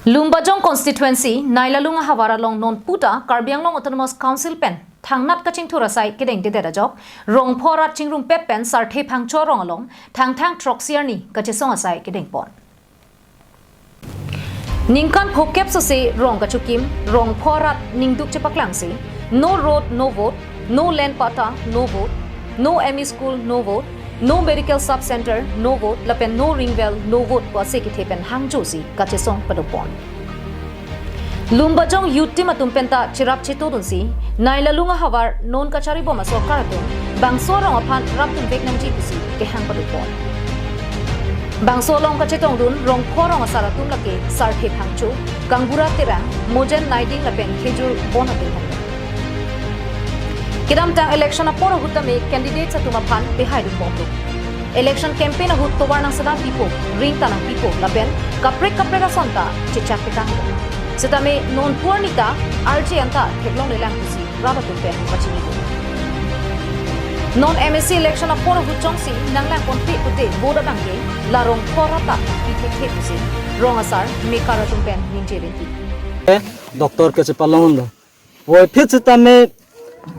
Lumbajong constituency Nailalunga Havara long non puta Karbianglong Autonomous Council pen thang nat kaching thurasai kedeng de derajok rong phorat chingrum pet pen sarthe phangcho rong along thang troxier ni kachesong asai kedeng pon Ningkan phokep so se rong kachukim rong phorat ningduk chepaklang se no road no vote no land pata no vote no ME school no vote no medical sub center no vote lapen no ringwell no vote pase ki thepen hangjosi kachesong padopon Lumbajong yutti matumpenta chirap chitodun si Nailalunga Havar non kachari boma sorkarato bangsorong aphan raptun beknam ji kusi ke hang padopon Bangsolong kachetong dun rong phorong asaratum lake sarthe phangchu kangbura tera mojen naiding lapen khejur bonatin hang Kidam tang election aporo hutame candidates atuma phan behai du pomdu election campaign hut towarnang sada pipo ring tanang pipo lapen kapre ga sonta chichak petang setame non purnita RJ anta theglong lelang kusi rabatu pen pachini non MSC election aporo hutchong si nanglang konti ute boda bangge larong korata pipo kusi rong asar mekaratum pen ninje benti doctor ke chepalong lo wo phitame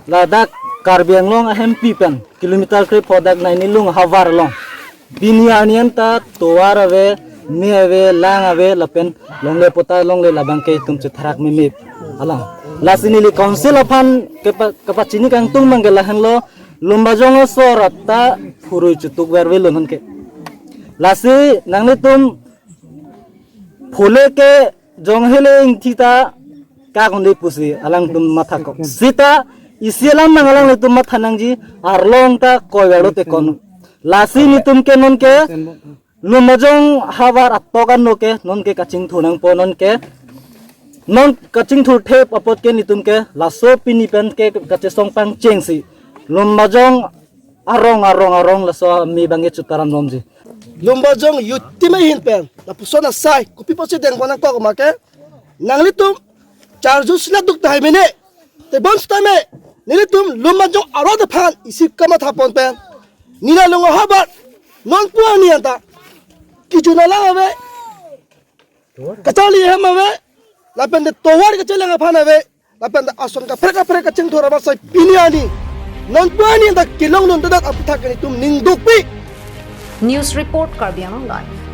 Ladak Karbianglong ahem pipen kilometer kri podak nainilung havar long binianian ta toar ave ni ave lang ave lapen longle pota longle labang ke tum chithrak mimi alang lasinili council aphan kapachini kang tung mangela hanlo lumbajong sorata phurui chutuk werwe lon ke lasi nangle tum phule ke jonghele ingthita ka konde pusi alang tum matha ko sita Isialam nangalang itu mat hanangji arlong ta koyalo te kon lasi ni tum ke non ke lumajong havar attokan no ke non ke kaching thunang po non kaching thu thep apot ke ni tum ke laso pini pen ke kachesong pang chengsi lumajong arong laso mi bange chutaram nomji lumbajong yuttime hin pen la pusona sai kopi posi deng konang ko make nangli tum charjus la duk dai mene te bons tame Nilitum lumajong arada pan isip kama thapon pen nila lungo habat non puani anta kijuna la ave kachali hem ave lapen de towar ke chelang aphan ave lapen de ason ka freka cheng thora ba sai piniani non puani anta kilong non dadak apthak ni tum ningduk pi News report Karbianglong Live